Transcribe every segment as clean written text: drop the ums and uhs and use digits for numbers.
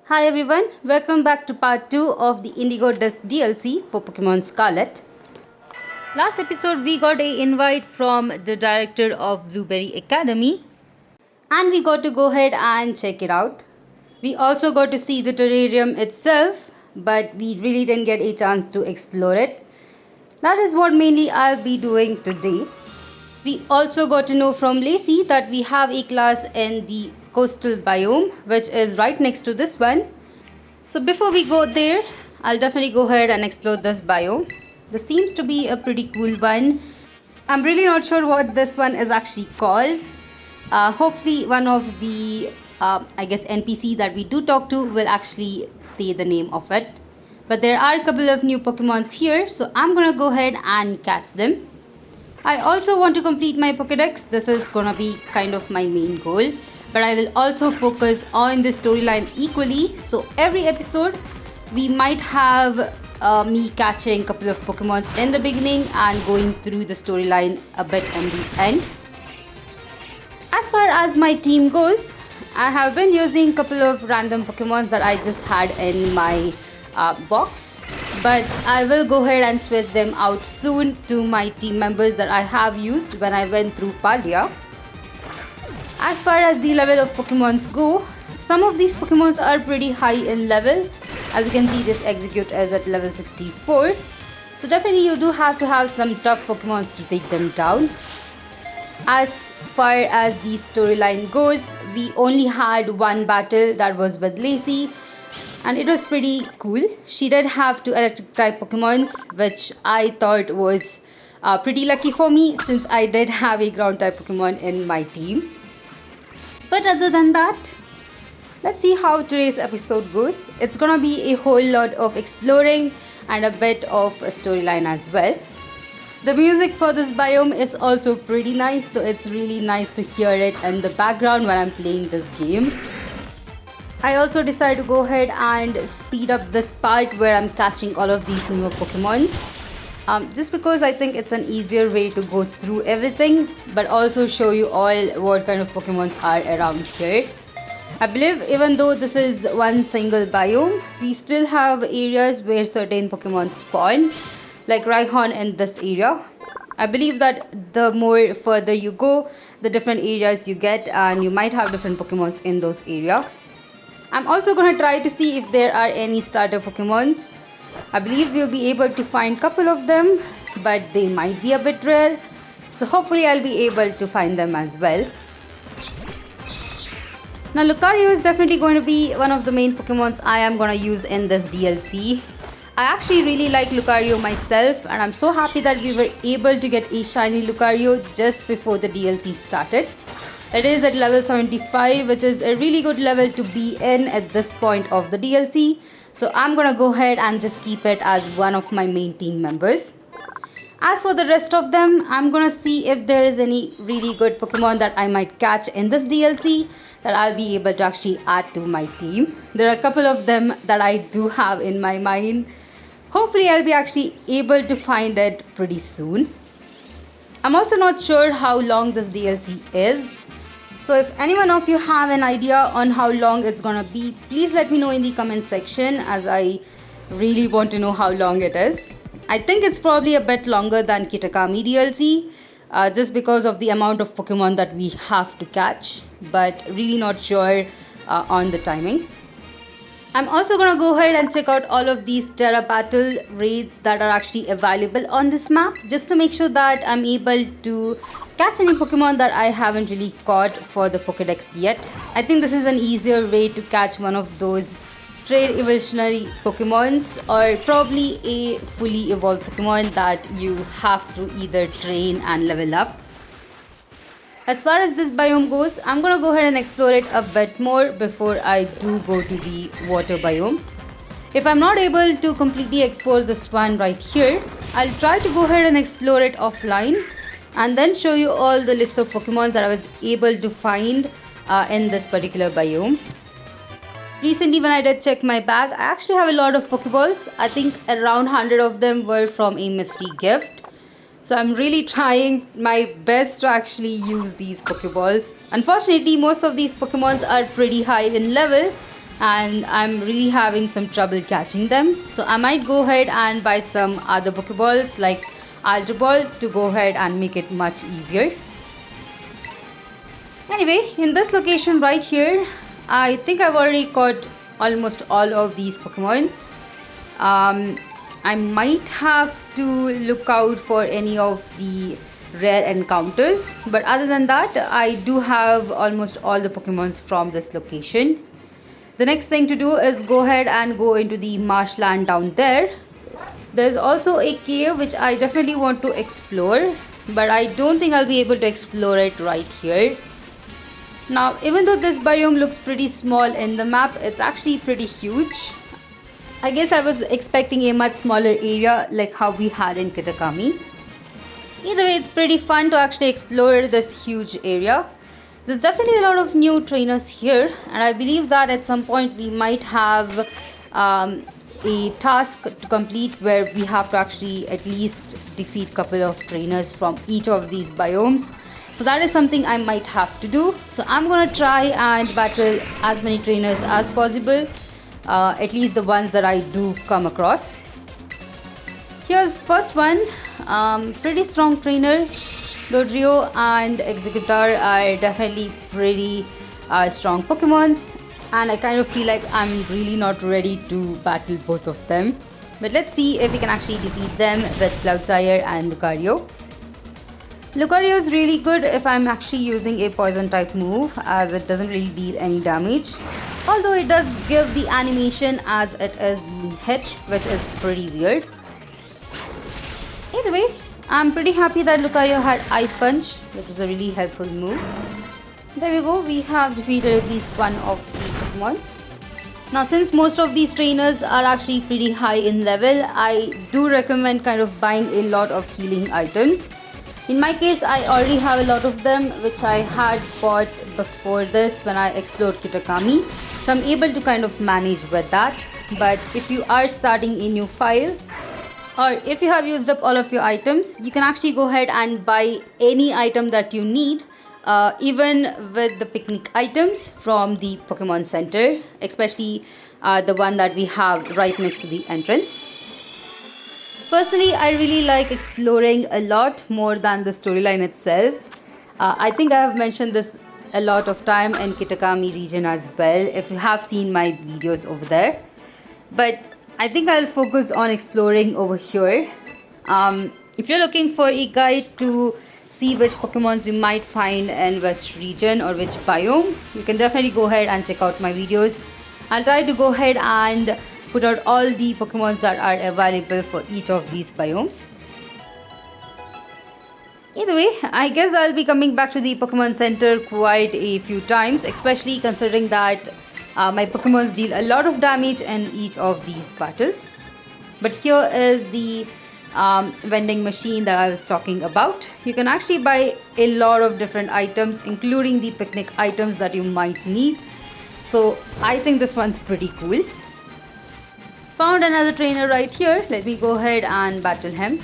Hi everyone, welcome back to part 2 of the Indigo Disk DLC for Pokemon Scarlet. Last episode we got an invite from the director of Blueberry Academy and we got to go ahead and check it out. We also got to see the terrarium itself, but we really didn't get a chance to explore it. That is what mainly I'll be doing today. We also got to know from Lacey that we have a class in the coastal biome, which is right next to this one. So before we go there, I'll definitely go ahead and explore this biome. This seems to be a pretty cool one. I'm really not sure what this one is actually called. Hopefully one of the NPC that we do talk to will actually say the name of it. But there are a couple of new Pokemons here, so I'm gonna go ahead and catch them. I also want to complete my Pokédex. This is gonna be kind of my main goal, but I will also focus on the storyline equally. So every episode we might have me catching a couple of Pokemons in the beginning and going through the storyline a bit in the end. As far as my team goes, I have been using a couple of random Pokemons that I just had in my box, but I will go ahead and switch them out soon to my team members that I have used when I went through Paldia. As far as the level of Pokemons go, some of these Pokemons are pretty high in level. As you can see, this Execute is at level 64. So definitely you do have to have some tough Pokemons to take them down. As far as the storyline goes, we only had one battle that was with Lacey, and it was pretty cool. She did have two electric type Pokemons, which I thought was pretty lucky for me since I did have a ground type Pokemon in my team. But other than that, let's see how today's episode goes. It's gonna be a whole lot of exploring and a bit of a storyline as well. The music for this biome is also pretty nice, so it's really nice to hear it in the background when I'm playing this game. I also decided to go ahead and speed up this part where I'm catching all of these newer Pokemons. Just because I think it's an easier way to go through everything, but also show you all what kind of Pokemons are around here. I believe even though this is one single biome, we still have areas where certain Pokemon spawn, like Rhyhorn in this area. I believe that the more further you go, the different areas you get, and you might have different Pokemons in those areas. I'm also going to try to see if there are any starter Pokemons. I believe we'll be able to find a couple of them, but they might be a bit rare. So hopefully I'll be able to find them as well. Now Lucario is definitely going to be one of the main Pokemons I am going to use in this DLC. I actually really like Lucario myself, and I'm so happy that we were able to get a shiny Lucario just before the DLC started. It is at level 75, which is a really good level to be in at this point of the DLC. So I'm gonna go ahead and just keep it as one of my main team members. As for the rest of them, I'm gonna see if there is any really good Pokemon that I might catch in this DLC that I'll be able to actually add to my team. There are a couple of them that I do have in my mind. Hopefully I'll be actually able to find it pretty soon. I'm also not sure how long this DLC is. So if anyone of you have an idea on how long it's gonna be, please let me know in the comment section, as I really want to know how long it is. I think it's probably a bit longer than Kitakami DLC, just because of the amount of Pokemon that we have to catch, but really not sure on the timing. I'm also gonna go ahead and check out all of these Terra Battle raids that are actually available on this map, just to make sure that I'm able to catch any Pokemon that I haven't really caught for the Pokédex yet. I think this is an easier way to catch one of those trade evolutionary Pokemons, or probably a fully evolved Pokemon that you have to either train and level up. As far as this biome goes, I'm gonna go ahead and explore it a bit more before I do go to the water biome. If I'm not able to completely explore this one right here, I'll try to go ahead and explore it offline and then show you all the list of Pokemons that I was able to find in this particular biome. Recently when I did check my bag, I actually have a lot of Pokeballs. I think around 100 of them were from a mystery gift. So I'm really trying my best to actually use these Pokeballs. Unfortunately, most of these Pokemons are pretty high in level, and I'm really having some trouble catching them. So I might go ahead and buy some other Pokeballs like Ultra Ball to go ahead and make it much easier. Anyway, in this location right here, I think I've already caught almost all of these Pokemons. I might have to look out for any of the rare encounters, but other than that, I do have almost all the Pokemons from this location. The next thing to do is go ahead and go into the marshland down there. There's also a cave which I definitely want to explore, but I don't think I'll be able to explore it right here. Now, even though this biome looks pretty small in the map, it's actually pretty huge. I guess I was expecting a much smaller area like how we had in Kitakami. Either way, it's pretty fun to actually explore this huge area. There's definitely a lot of new trainers here, and I believe that at some point we might have a task to complete where we have to actually at least defeat a couple of trainers from each of these biomes. So that is something I might have to do. So I'm gonna try and battle as many trainers as possible, at least the ones that I do come across. Here's first one. Pretty strong trainer. Dodrio and Executor are definitely pretty strong Pokemons, and I kind of feel like I'm really not ready to battle both of them. But let's see if we can actually defeat them with Cloudshire and Lucario. Lucario is really good if I'm actually using a poison type move, as it doesn't really deal any damage. Although it does give the animation as it is being hit, which is pretty weird. Either way, I'm pretty happy that Lucario had Ice Punch, which is a really helpful move. There we go, we have defeated at least one of the Pokemons. Now, since most of these trainers are actually pretty high in level, I do recommend kind of buying a lot of healing items. In my case, I already have a lot of them, which I had bought before this when I explored Kitakami. So I'm able to kind of manage with that. But if you are starting a new file, or if you have used up all of your items, you can actually go ahead and buy any item that you need, even with the picnic items from the Pokemon Center, especially the one that we have right next to the entrance. Personally, I really like exploring a lot more than the storyline itself. I think I have mentioned this a lot of time in Kitakami region as well, if you have seen my videos over there. But I think I'll focus on exploring over here. If you're looking for a guide to see which Pokemons you might find in which region or which biome, you can definitely go ahead and check out my videos. I'll try to go ahead and put out all the Pokemons that are available for each of these biomes. Either way, I guess I'll be coming back to the Pokemon Center quite a few times, especially considering that my Pokemons deal a lot of damage in each of these battles. But here is the vending machine that I was talking about. You can actually buy a lot of different items, including the picnic items that you might need. So I think this one's pretty cool. Found another trainer right here. Let me go ahead and battle him.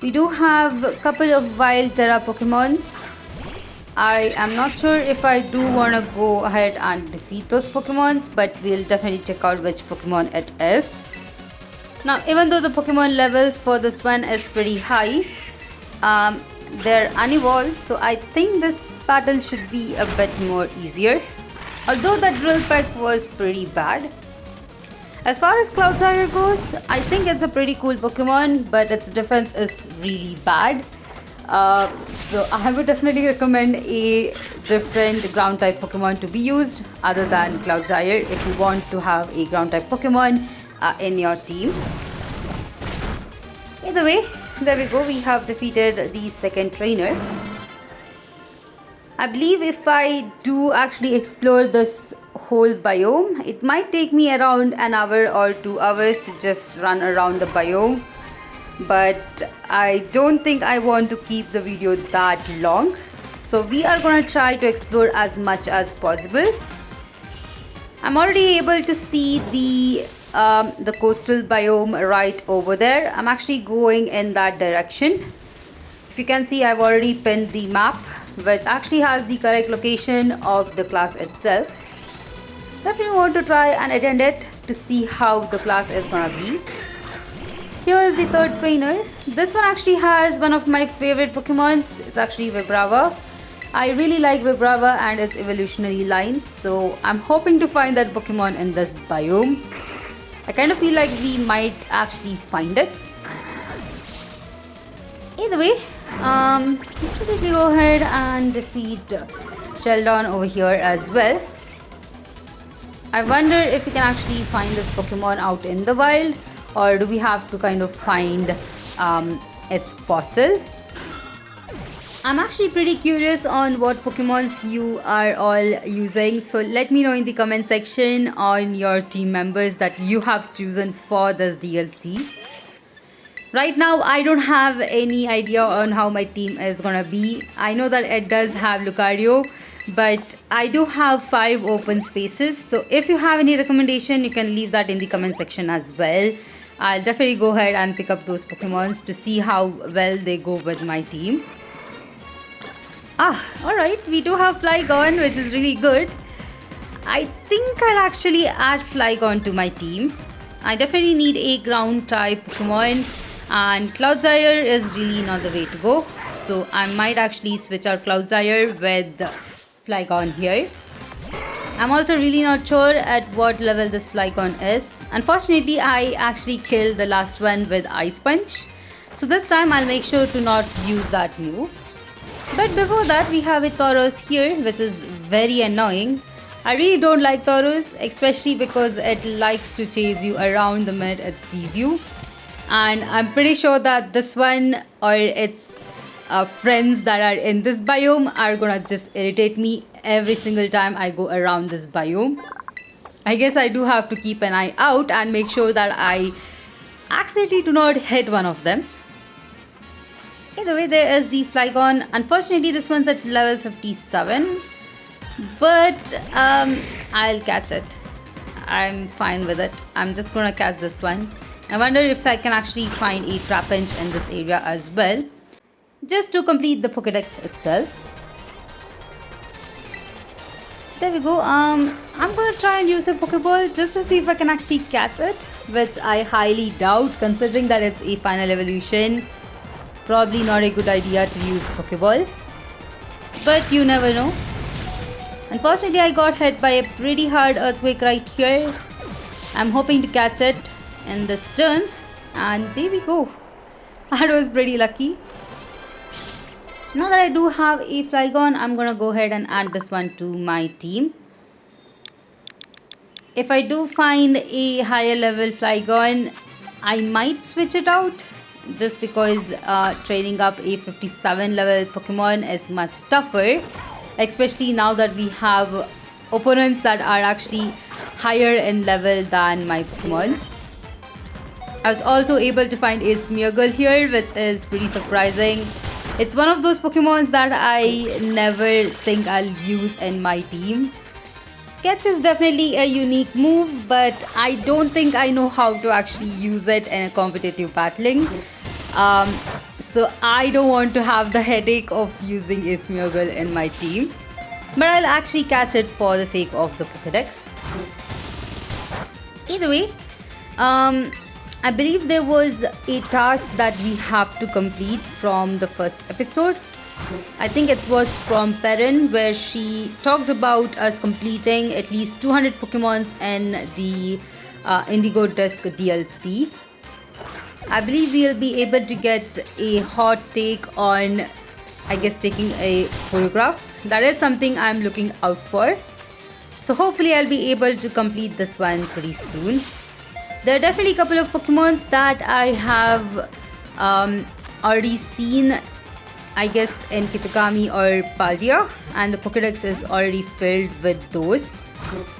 We do have a couple of wild Terra Pokemons. I am not sure if I do want to go ahead and defeat those Pokemons, but we'll definitely check out which Pokemon it is. Now, even though the Pokemon levels for this one is pretty high, they're unevolved, so I think this battle should be a bit more easier. Although that Drill Peck was pretty bad. As far as Cloudshire goes, I think it's a pretty cool Pokemon, but its defense is really bad. So I would definitely recommend a different ground type Pokemon to be used other than Cloudshire if you want to have a ground type Pokemon in your team. Either way, there we go, we have defeated the second trainer. I believe if I do actually explore this whole biome, it might take me around an hour or 2 hours to just run around the biome. But I don't think I want to keep the video that long. So we are going to try to explore as much as possible. I'm already able to see the coastal biome right over there. I'm actually going in that direction. If you can see, I've already pinned the map, which actually has the correct location of the class itself. Definitely want to try and attend it to see how the class is gonna be. Here is the third trainer. This one actually has one of my favorite Pokemons. It's actually Vibrava. I really like Vibrava and its evolutionary lines, so I'm hoping to find that Pokemon in this biome. I kind of feel like we might actually find it. Either way, let's go ahead and defeat Sheldon over here as well. I wonder if we can actually find this Pokemon out in the wild, or do we have to kind of find its fossil? I'm actually pretty curious on what Pokemons you are all using, so let me know in the comment section on your team members that you have chosen for this DLC. Right now, I don't have any idea on how my team is gonna be. I know that it does have Lucario, but I do have 5 open spaces. So if you have any recommendation, you can leave that in the comment section as well. I'll definitely go ahead and pick up those Pokemons to see how well they go with my team. Alright, we do have Flygon, which is really good. I think I'll actually add Flygon to my team. I definitely need a ground type Pokemon, and Cloudzyre is really not the way to go. So I might actually switch out Cloudzyre with Flygon here. I'm also really not sure at what level this Flygon is. Unfortunately, I actually killed the last one with Ice Punch. So this time I'll make sure to not use that move. But before that, we have a Tauros here, which is very annoying. I really don't like Tauros, especially because it likes to chase you around the minute it sees you. And I'm pretty sure that this one or its friends that are in this biome are gonna just irritate me every single time I go around this biome. I guess I do have to keep an eye out and make sure that I accidentally do not hit one of them. Either way, there is the Flygon. Unfortunately, this one's at level 57, but I'll catch it. I'm fine with it. I'm just gonna catch this one. I wonder if I can actually find a Trapinch in this area as well, just to complete the Pokédex itself. There we go. I'm gonna try and use a Pokeball just to see if I can actually catch it, which I highly doubt considering that it's a final evolution. Probably not a good idea to use Pokeball, but you never know. Unfortunately, I got hit by a pretty hard earthquake right here. I'm hoping to catch it in this turn, and there we go. That was pretty lucky. Now that I do have a Flygon, I'm gonna go ahead and add this one to my team. If I do find a higher level Flygon, I might switch it out, just because training up a 57 level Pokemon is much tougher, especially now that we have opponents that are actually higher in level than my Pokemons. I was also able to find a Smeargle here, which is pretty surprising. It's one of those Pokemons that I never think I'll use in my team. Sketch is definitely a unique move, but I don't think I know how to actually use it in a competitive battling. So I don't want to have the headache of using a Smeargle in my team. But I'll actually catch it for the sake of the Pokédex. Either way, I believe there was a task that we have to complete from the first episode. I think it was from Perrin, where she talked about us completing at least 200 Pokemons in the Indigo Disk DLC. I believe we'll be able to get a hot take on, I guess, taking a photograph. That is something I'm looking out for. So hopefully I'll be able to complete this one pretty soon. There are definitely a couple of Pokemons that I have already seen, I guess, in Kitakami or Paldea, and the Pokédex is already filled with those.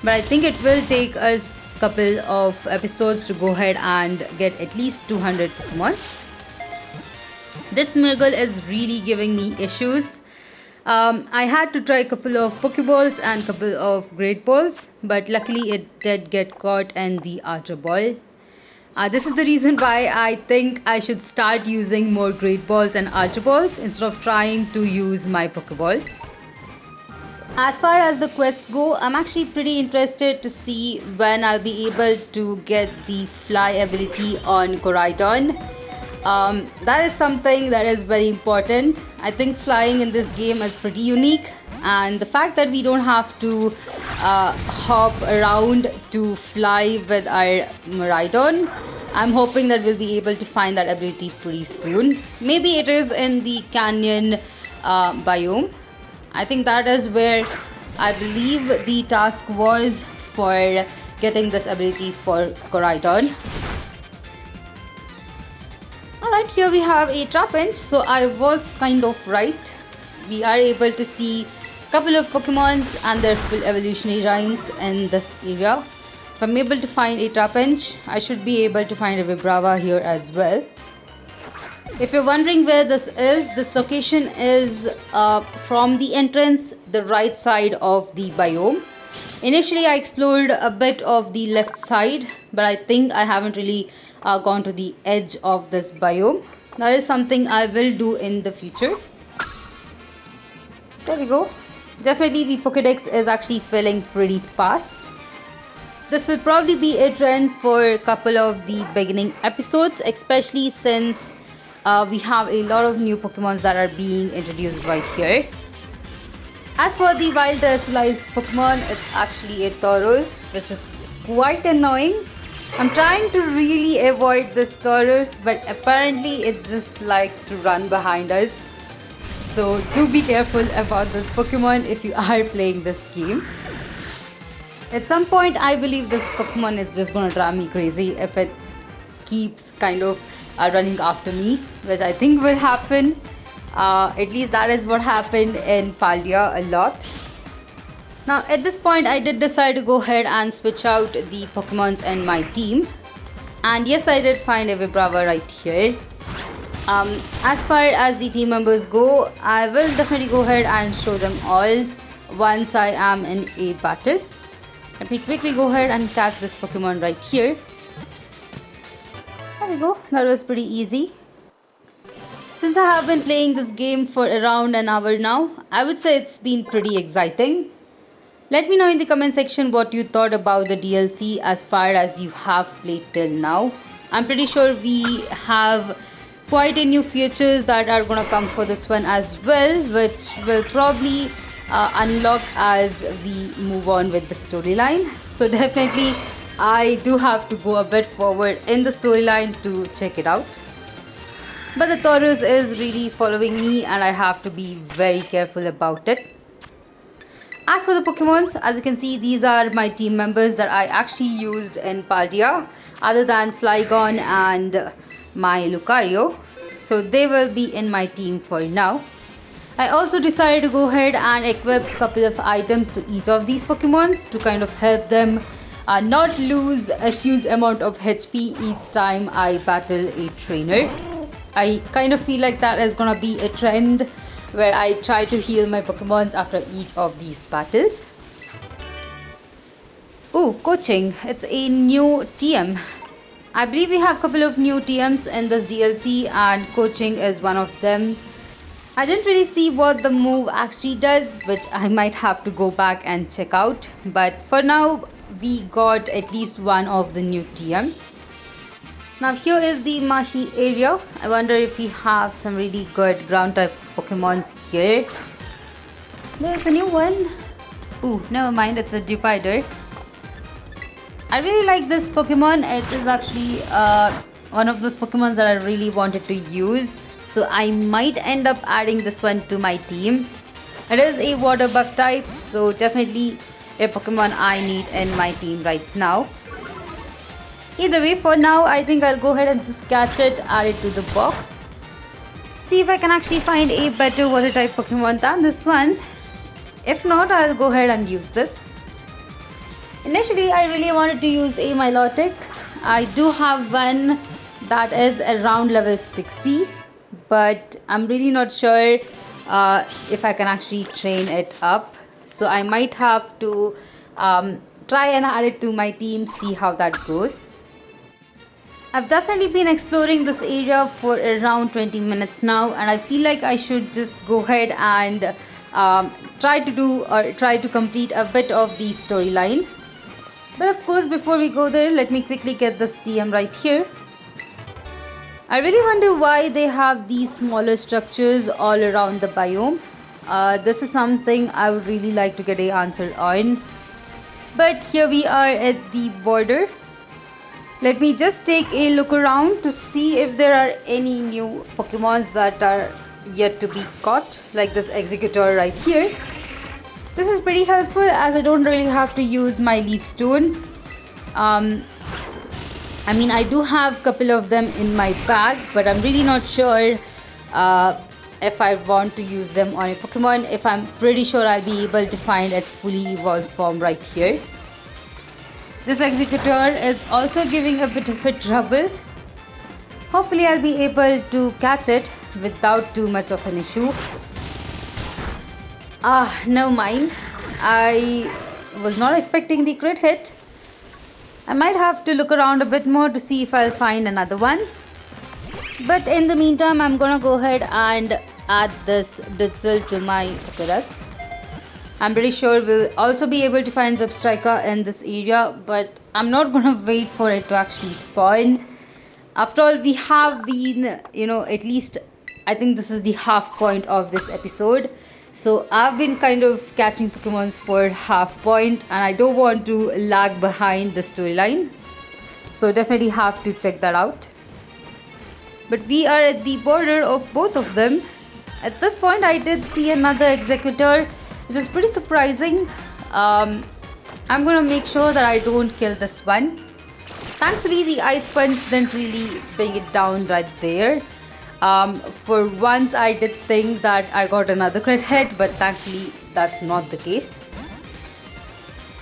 But I think it will take us a couple of episodes to go ahead and get at least 200 Pokemons. This Smeargle is really giving me issues. I had to try a couple of Pokeballs and a couple of Great Balls, but luckily it did get caught in the Ultra Ball. This is the reason why I think I should start using more Great Balls and Ultra Balls instead of trying to use my Pokeball. As far as the quests go, I'm actually pretty interested to see when I'll be able to get the fly ability on Koraidon. That is something that is very important. I think flying in this game is pretty unique, and the fact that we don't have to hop around to fly with our Miraidon, I'm hoping that we'll be able to find that ability pretty soon. Maybe it is in the canyon biome. I think that is where I believe the task was for getting this ability for Koraidon. Alright, here we have a Trapinch, so I was kind of right. We are able to see a couple of Pokemons and their full evolutionary lines in this area. If I'm able to find a Trapinch, I should be able to find a Vibrava here as well. If you're wondering where this location is from the entrance, the right side of the biome. Initially, I explored a bit of the left side, but I think I haven't really gone to the edge of this biome. That is something I will do in the future. There we go. Definitely the Pokédex is actually filling pretty fast. This will probably be a trend for a couple of the beginning episodes, especially since we have a lot of new Pokemons that are being introduced right here. As for the wild terrestrialized Pokemon, it's actually a Tauros, which is quite annoying. I'm trying to really avoid this Tauros, but apparently it just likes to run behind us. So do be careful about this Pokemon if you are playing this game. At some point, I believe this Pokemon is just gonna drive me crazy if it keeps kind of running after me, which I think will happen. At least that is what happened in Paldea a lot. Now at this point I did decide to go ahead and switch out the Pokemons in my team, and yes, I did find a Vibrava right here. As far as the team members go, I will definitely go ahead and show them all once I am in a battle. Let me quickly go ahead and catch this Pokemon right here. There we go, that was pretty easy. Since I have been playing this game for around an hour now, I would say it's been pretty exciting. Let me know in the comment section what you thought about the DLC as far as you have played till now. I'm pretty sure we have quite a new features that are gonna come for this one as well, which will probably unlock as we move on with the storyline. So definitely I do have to go a bit forward in the storyline to check it out. But the Tauros is really following me and I have to be very careful about it. As for the Pokemons, as you can see, these are my team members that I actually used in Paldea, other than Flygon and my Lucario. So they will be in my team for now. I also decided to go ahead and equip a couple of items to each of these Pokemons to kind of help them not lose a huge amount of HP each time I battle a trainer. I kind of feel like that is gonna be a trend where I try to heal my Pokemons after each of these battles. Oh, coaching. It's a new TM. I believe we have a couple of new TMs in this DLC and coaching is one of them. I didn't really see what the move actually does, which I might have to go back and check out. But for now, we got at least one of the new TM. Now here is the marshy area. I wonder if we have some really good ground type Pokemons here. There's a new one. Ooh, never mind, it's a Divider. I really like this Pokemon. It is actually one of those Pokemons that I really wanted to use. So I might end up adding this one to my team. It is a water bug type, so definitely a Pokemon I need in my team right now. Either way, for now, I think I'll go ahead and just catch it, add it to the box. See if I can actually find a better water type Pokemon than this one. If not, I'll go ahead and use this. Initially, I really wanted to use a Milotic. I do have one that is around level 60, but I'm really not sure if I can actually train it up. So I might have to try and add it to my team, see how that goes. I've definitely been exploring this area for around 20 minutes now, and I feel like I should just go ahead and try to complete a bit of the storyline. But of course, before we go there, let me quickly get this TM right here. I really wonder why they have these smaller structures all around the biome. This is something I would really like to get an answer on. But here we are at the border. Let me just take a look around to see if there are any new Pokemons that are yet to be caught, like this Executor right here. This is pretty helpful as I don't really have to use my Leaf Stone. I mean, I do have a couple of them in my bag, but I'm really not sure if I want to use them on a Pokemon. If I'm pretty sure I'll be able to find its fully evolved form right here. This Executor is also giving a bit of a trouble. Hopefully I'll be able to catch it without too much of an issue. Never mind. I was not expecting the crit hit. I might have to look around a bit more to see if I'll find another one. But in the meantime, I'm gonna go ahead and add this Ditzel to my Pokédex. I'm pretty sure we'll also be able to find Zebstrika in this area, but I'm not gonna wait for it to actually spawn. After all, we have been, at least I think this is the half point of this episode. So I've been kind of catching Pokemons for half point and I don't want to lag behind the storyline. So definitely have to check that out. But we are at the border of both of them. At this point I did see another Executor, which is pretty surprising. I'm gonna make sure that I don't kill this one. Thankfully the Ice Punch didn't really bring it down right there. For once I did think that I got another crit hit, but thankfully that's not the case.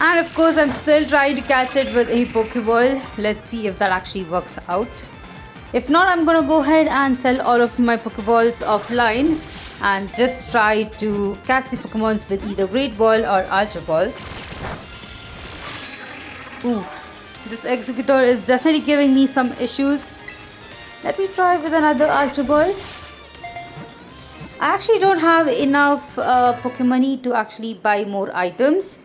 And of course I'm still trying to catch it with a Pokeball. Let's see if that actually works out. If not, I'm gonna go ahead and sell all of my Pokeballs offline and just try to catch the Pokemons with either Great Ball or Ultra Balls. Ooh, this Executor is definitely giving me some issues. Let me try with another Ultra Ball. I actually don't have enough Pokemoney to actually buy more items.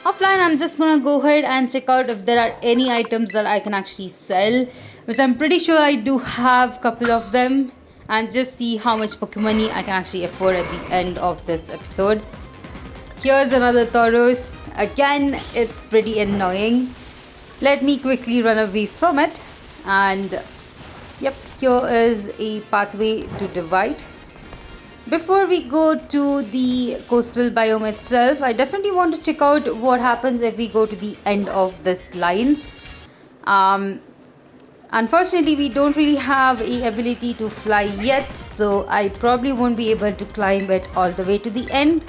Offline, I'm just gonna go ahead and check out if there are any items that I can actually sell, which I'm pretty sure I do have a couple of them, and just see how much Pokemoney I can actually afford at the end of this episode. Here's another Tauros. Again, it's pretty annoying. Let me quickly run away from it, and yep, here is a pathway to divide. Before we go to the coastal biome itself, I definitely want to check out what happens if we go to the end of this line. Unfortunately, we don't really have a ability to fly yet, so I probably won't be able to climb it all the way to the end.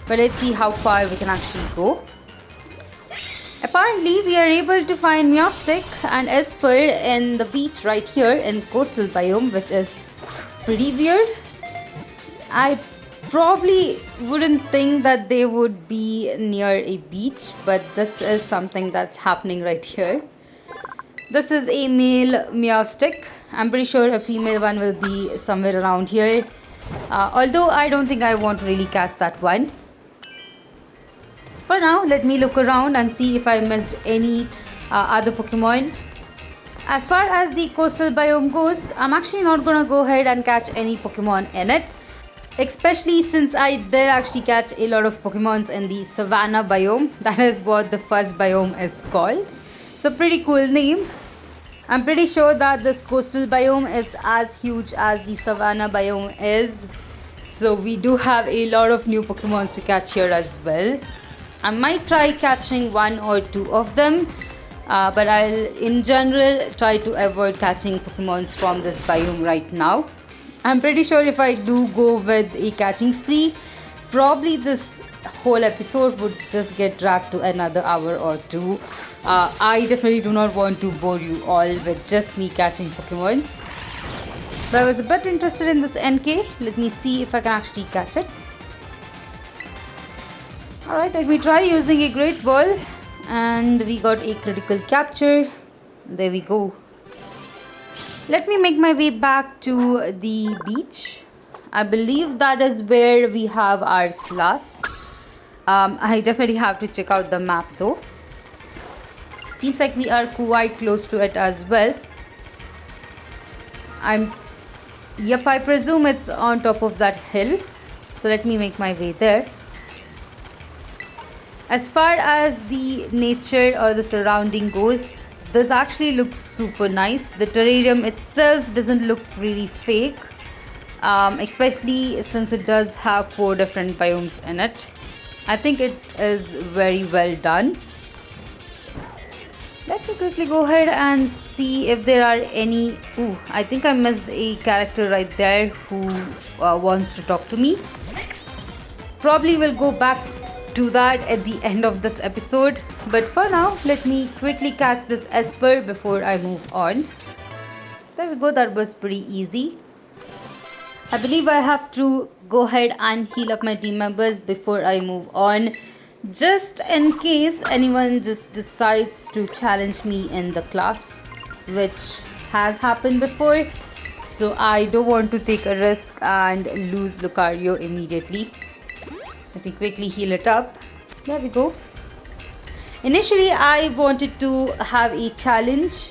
But let's see how far we can actually go. Apparently, we are able to find Meowstic and Esper in the beach right here in coastal biome, which is pretty weird. I probably wouldn't think that they would be near a beach, but this is something that's happening right here. This is a male Meowstic. I'm pretty sure a female one will be somewhere around here. Although I don't think I want to really catch that one. For now, let me look around and see if I missed any other Pokemon. As far as the coastal biome goes, I'm actually not gonna go ahead and catch any Pokemon in it. Especially since I did actually catch a lot of Pokemons in the Savannah biome. That is what the first biome is called. It's a pretty cool name. I'm pretty sure that this coastal biome is as huge as the Savannah biome is. So we do have a lot of new Pokemons to catch here as well. I might try catching one or two of them. But I'll in general try to avoid catching Pokemons from this biome right now. I'm pretty sure if I do go with a catching spree, probably this whole episode would just get dragged to another hour or two. I definitely do not want to bore you all with just me catching Pokemons. But I was a bit interested in this NK. Let me see if I can actually catch it. Alright, let me try using a Great Ball. And we got a critical capture. There we go. Let me make my way back to the beach. I believe that is where we have our class. I definitely have to check out the map though. Seems like we are quite close to it as well. Yep, I presume it's on top of that hill. So let me make my way there. As far as the nature or the surrounding goes, this actually looks super nice. The terrarium itself doesn't look really fake, especially since it does have 4 different biomes in it. I think it is very well done. Let me quickly go ahead and see if there are any... Ooh, I think I missed a character right there who wants to talk to me. Probably will go back to that at the end of this episode. But for now, let me quickly catch this Esper before I move on. There we go, that was pretty easy. I believe I have to go ahead and heal up my team members before I move on, just in case anyone just decides to challenge me in the class, which has happened before. So I don't want to take a risk and lose Lucario immediately. Let me quickly heal it up. There we go. Initially I wanted to have a challenge,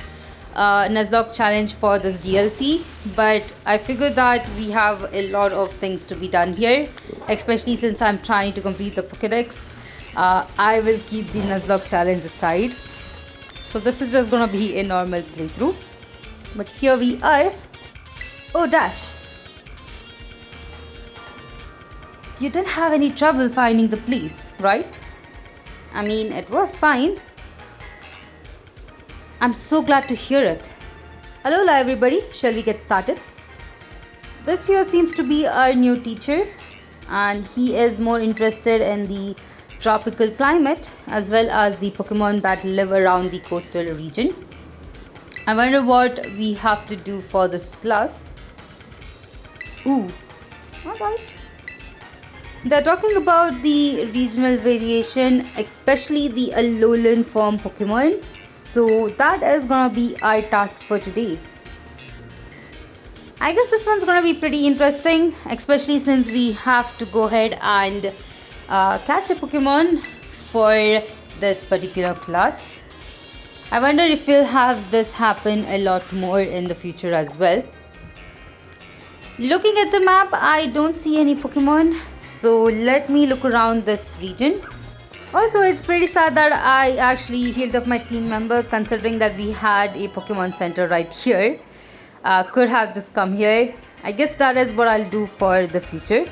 Nuzlocke challenge for this DLC, but I figured that we have a lot of things to be done here, especially since I'm trying to complete the Pokédex. I will keep the Nuzlocke challenge aside. So this is just gonna be a normal playthrough. But here we are. Oh, Dash. You didn't have any trouble finding the place, right? I mean, it was fine. I'm so glad to hear it. Hello everybody, shall we get started? This here seems to be our new teacher, and he is more interested in the tropical climate as well as the Pokemon that live around the coastal region. I wonder what we have to do for this class. Ooh, alright. They're talking about the regional variation, especially the Alolan form Pokemon. So that is gonna be our task for today. I guess this one's gonna be pretty interesting, especially since we have to go ahead and catch a Pokemon for this particular class. I wonder if we'll have this happen a lot more in the future as well. Looking at the map, I don't see any Pokemon, so let me look around this region. Also, it's pretty sad that I actually healed up my team member, considering that we had a Pokemon Center right here. Could have just come here. I guess that is what I'll do for the future.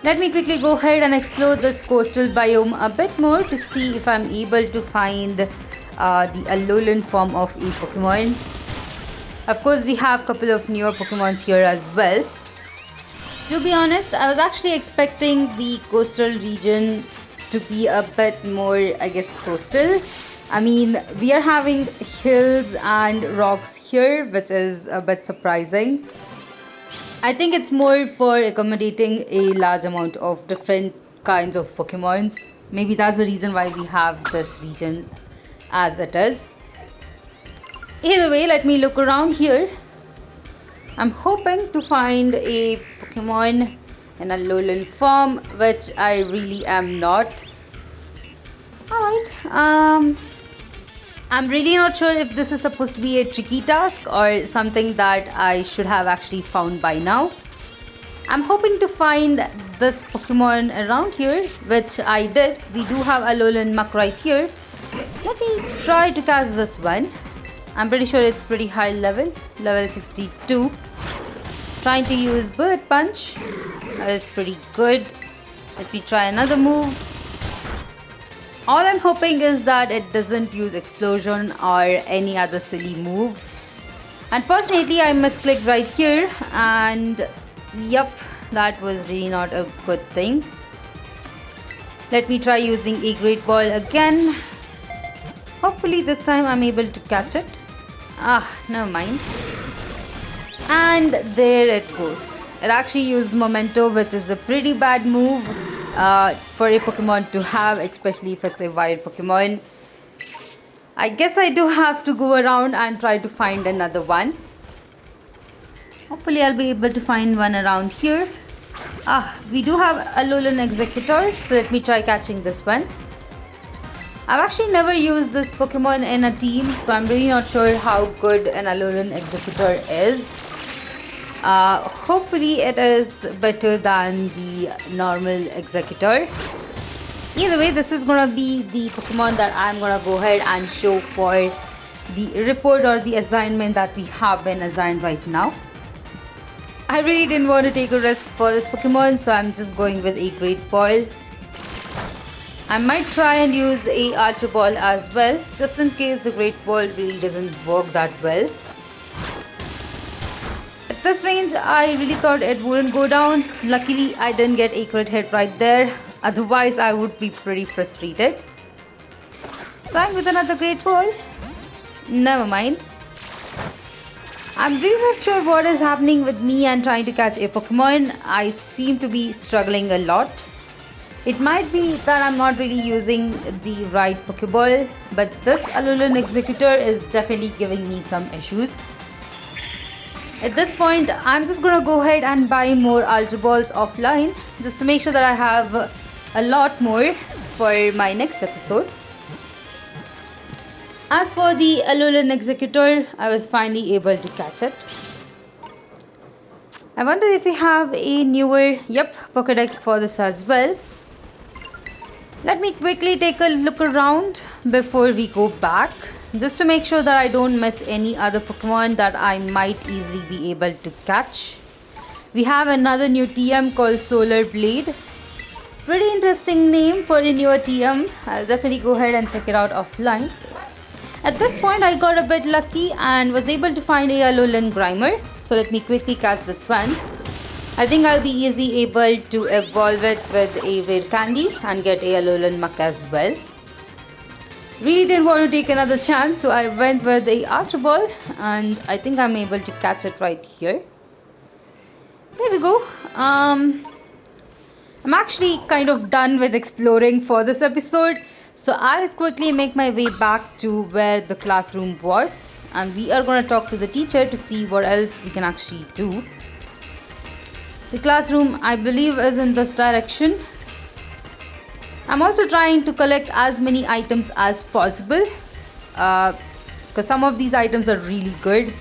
Let me quickly go ahead and explore this coastal biome a bit more to see if I'm able to find the Alolan form of a Pokemon. Of course, we have a couple of newer Pokemons here as well. To be honest, I was actually expecting the coastal region to be a bit more, I guess, coastal. I mean, we are having hills and rocks here, which is a bit surprising. I think it's more for accommodating a large amount of different kinds of Pokemons. Maybe that's the reason why we have this region as it is. Either way, let me look around here. I'm hoping to find a Pokemon in a Alolan form, which I really am not. Alright, I'm really not sure if this is supposed to be a tricky task or something that I should have actually found by now. I'm hoping to find this Pokemon around here, which I did. We do have a Alolan Muck right here. Let me try to catch this one. I'm pretty sure it's pretty high level 62. Trying to use Bullet Punch. That is pretty good. Let me try another move. All I'm hoping is that it doesn't use Explosion or any other silly move. Unfortunately, I misclicked right here, and yep, that was really not a good thing. Let me try using a Great Ball again. Hopefully this time I'm able to catch it. Never mind. And there it goes. It actually used Memento, which is a pretty bad move for a Pokemon to have, especially if it's a wild Pokemon. I guess I do have to go around and try to find another one. Hopefully I'll be able to find one around here. We do have Alolan Executor, so let me try catching this one. I've actually never used this Pokemon in a team, so I'm really not sure how good an Alolan Executor is. Hopefully it is better than the normal Executor. Either way, this is gonna be the Pokemon that I'm gonna go ahead and show for the report or the assignment that we have been assigned right now. I really didn't want to take a risk for this Pokemon, so I'm just going with a Great Ball. I might try and use a Ultra Ball as well, just in case the Great Ball really doesn't work that well. At this range, I really thought it wouldn't go down. Luckily, I didn't get a crit hit right there. Otherwise, I would be pretty frustrated. Trying with another Great Ball? Never mind. I'm really not sure what is happening with me and trying to catch a Pokemon. I seem to be struggling a lot. It might be that I'm not really using the right Pokeball, but this Alolan Executor is definitely giving me some issues. At this point, I'm just gonna go ahead and buy more Ultra Balls offline just to make sure that I have a lot more for my next episode. As for the Alolan Executor, I was finally able to catch it. I wonder if we have a newer, Pokédex for this as well. Let me quickly take a look around before we go back, just to make sure that I don't miss any other Pokemon that I might easily be able to catch. We have another new TM called Solar Blade. Pretty interesting name for a newer TM. I'll definitely go ahead and check it out offline. At this point, I got a bit lucky and was able to find a Alolan Grimer. So let me quickly catch this one. I think I'll be easily able to evolve it with a rare candy and get a Alolan Muck as well. Really didn't want to take another chance, so I went with a Ultra Ball and I think I'm able to catch it right here. There we go. I'm actually kind of done with exploring for this episode. So I'll quickly make my way back to where the classroom was, and we are going to talk to the teacher to see what else we can actually do. The classroom, I believe, is in this direction. I'm also trying to collect as many items as possible because some of these items are really good.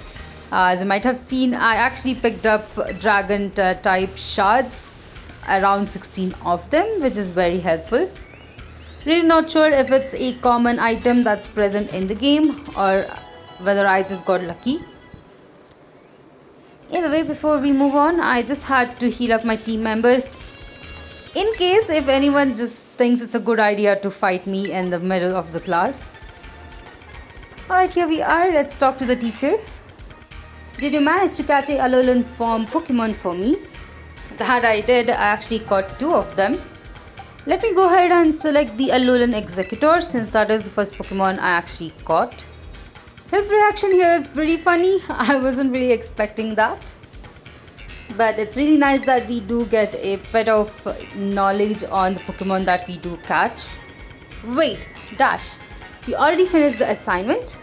As you might have seen, I actually picked up dragon type shards, around 16 of them, which is very helpful. Really not sure if it's a common item that's present in the game or whether I just got lucky. Either way, before we move on, I just had to heal up my team members in case if anyone just thinks it's a good idea to fight me in the middle of the class. Alright, here we are. Let's talk to the teacher. Did you manage to catch a Alolan form Pokemon for me? That I did. I actually caught 2 of them. Let me go ahead and select the Alolan Executor since that is the first Pokemon I actually caught. His reaction here is pretty funny. I wasn't really expecting that. But it's really nice that we do get a bit of knowledge on the Pokemon that we do catch. Wait, Dash, you already finished the assignment?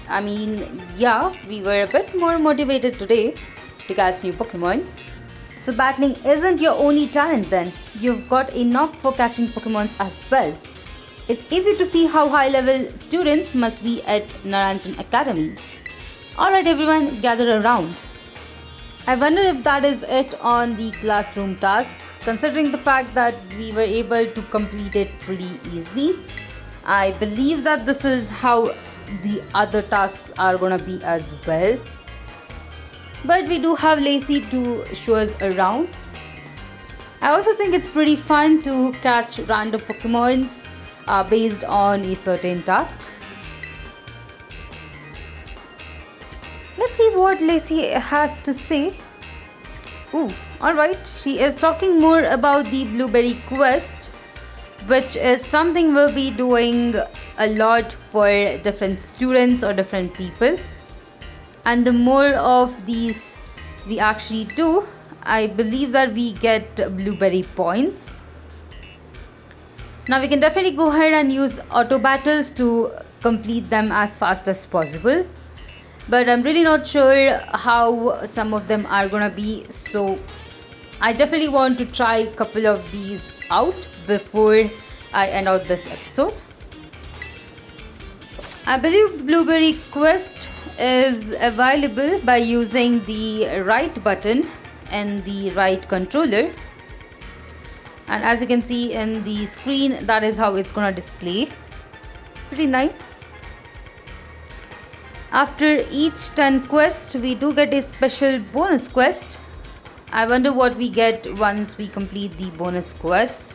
I mean, yeah, we were a bit more motivated today to catch new Pokemon. So battling isn't your only talent then. You've got a knock for catching Pokemons as well. It's easy to see how high level students must be at Naranjan Academy. Alright everyone, gather around. I wonder if that is it on the classroom task. Considering the fact that we were able to complete it pretty easily, I believe that this is how the other tasks are gonna be as well. But we do have Lacey to show us around. I also think it's pretty fun to catch random Pokemons based on a certain task. Let's see what Lacey has to say. Ooh, alright, she is talking more about the Blueberry quest, which is something we'll be doing a lot for different students or different people. And the more of these we actually do, I believe that we get Blueberry points. Now we can definitely go ahead and use auto battles to complete them as fast as possible. but I'm really not sure how some of them are gonna be, so I definitely want to try a couple of these out before I end out this episode. I believe Blueberry Quest is available by using the right button and the right controller, and as you can see in the screen, that is how it's gonna display. Pretty nice. After each 10 quest, we do get a special bonus quest. I wonder what we get once we complete the bonus quest.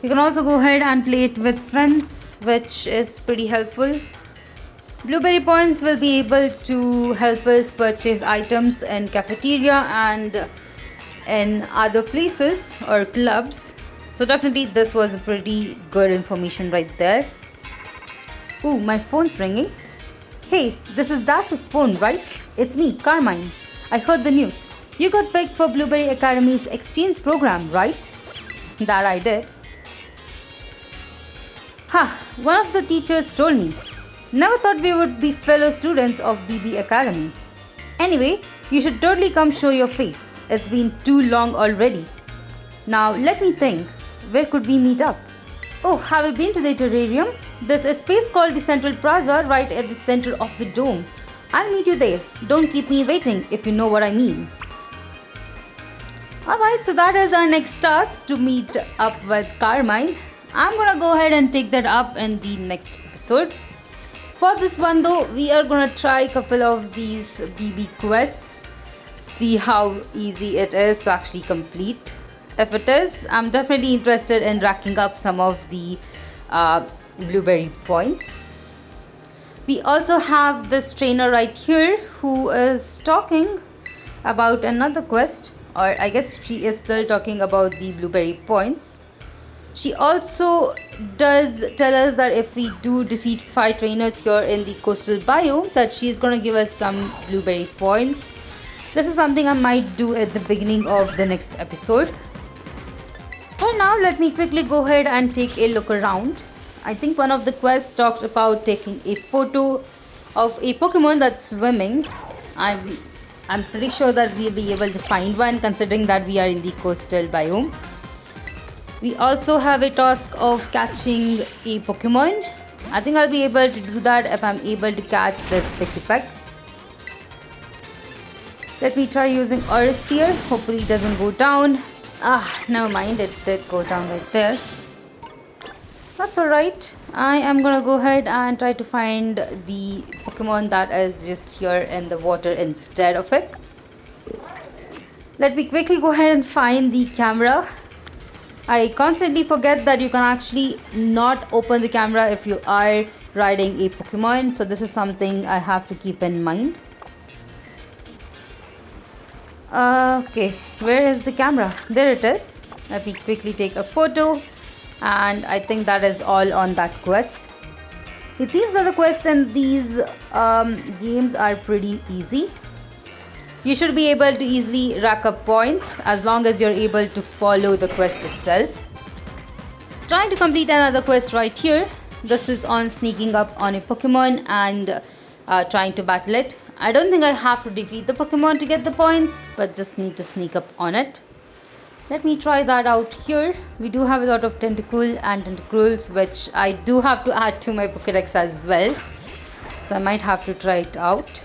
You can also go ahead and play it with friends, which is pretty helpful. Blueberry points will be able to help us purchase items in cafeteria and in other places or clubs. So definitely this was a pretty good information right there. Ooh, my phone's ringing. Hey, this is Dash's phone, right? It's me, Carmine. I heard the news. You got picked for Blueberry Academy's exchange program, right? That I did. One of the teachers told me. Never thought we would be fellow students of BB Academy. Anyway, you should totally come show your face. It's been too long already. Now let me think. Where could we meet up? Oh, have you been to the terrarium? There's a space called the Central Plaza right at the center of the dome. I'll meet you there. Don't keep me waiting, if you know what I mean. Alright, so that is our next task, to meet up with Carmine. I'm gonna go ahead and take that up in the next episode. For this one though, we are gonna try a couple of these BB quests, see how easy it is to actually complete. If it is, I'm definitely interested in racking up some of the Blueberry points. We also have this trainer right here who is talking about another quest, or I guess she is still talking about the Blueberry points. She also does tell us that if we do defeat 5 trainers here in the coastal biome, that she's gonna give us some Blueberry points. This is something I might do at the beginning of the next episode. For now, let me quickly go ahead and take a look around. I think one of the quests talks about taking a photo of a Pokemon that's swimming. I'm pretty sure that we'll be able to find one, considering that we are in the coastal biome. We also have a task of catching a Pokemon. I think I'll be able to do that if I'm able to catch this Pikipek. Let me try using Aura Spear. Hopefully it doesn't go down. Never mind, it did go down right there. That's alright. I am gonna go ahead and try to find the Pokemon that is just here in the water instead of it. Let me quickly go ahead and find the camera. I constantly forget that you can actually not open the camera if you are riding a Pokemon, so this is something I have to keep in mind. Okay, where is the camera? There it is. Let me quickly take a photo, and I think that is all on that quest. It seems that the quests in these games are pretty easy. You should be able to easily rack up points as long as you're able to follow the quest itself. Trying to complete another quest right here. This is on sneaking up on a Pokemon and trying to battle it. I don't think I have to defeat the Pokemon to get the points, but just need to sneak up on it. Let me try that out here. We do have a lot of Tentacool and Tentacruels, which I do have to add to my Pokédex as well. So I might have to try it out.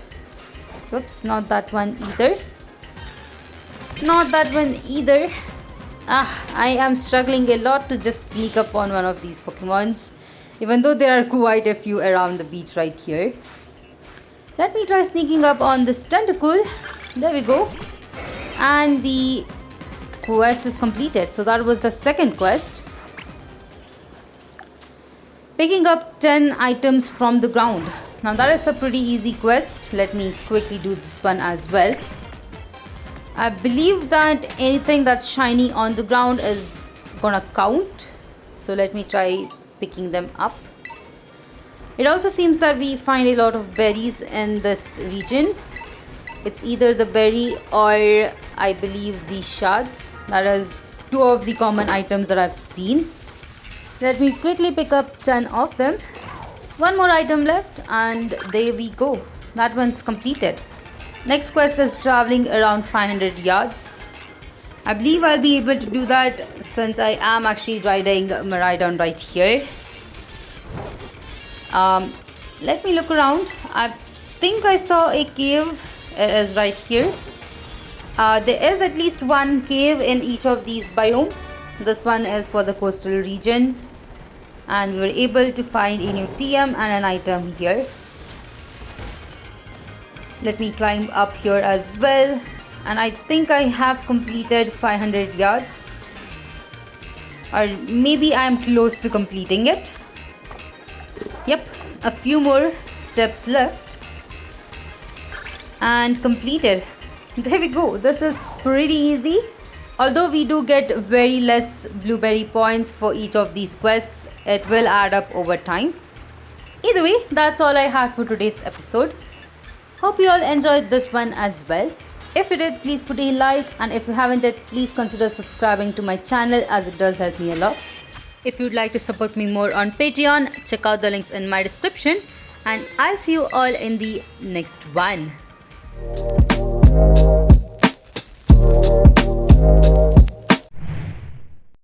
Oops, not that one either. Not that one either. I am struggling a lot to just sneak up on one of these Pokemons, even though there are quite a few around the beach right here. Let me try sneaking up on this Tentacool. There we go. And the quest is completed. So that was the second quest. Picking up 10 items from the ground. Now that is a pretty easy quest. Let me quickly do this one as well. I believe that anything that's shiny on the ground is gonna count. So let me try picking them up. It also seems that we find a lot of berries in this region. It's either the berry or I believe the shards. That is 2 of the common items that I've seen. Let me quickly pick up 10 of them. One more item left and there we go. that one's completed. Next quest is traveling around 500 yards. I believe I'll be able to do that since I am actually riding Maridon right here. Let me look around. I think I saw a cave. It is right here. There is at least one cave in each of these biomes. This one is for the coastal region. And we were able to find a new TM and an item here. Let me climb up here as well. And I think I have completed 500 yards. Or maybe I'm close to completing it. Yep, a few more steps left. And completed. There we go. This is pretty easy. Although we do get very less blueberry points for each of these quests, it will add up over time. Either way, that's all I had for today's episode. Hope you all enjoyed this one as well. If you did, please put a like, and if you haven't yet, please consider subscribing to my channel as it does help me a lot. If you'd like to support me more on Patreon, check out the links in my description, and I'll see you all in the next one.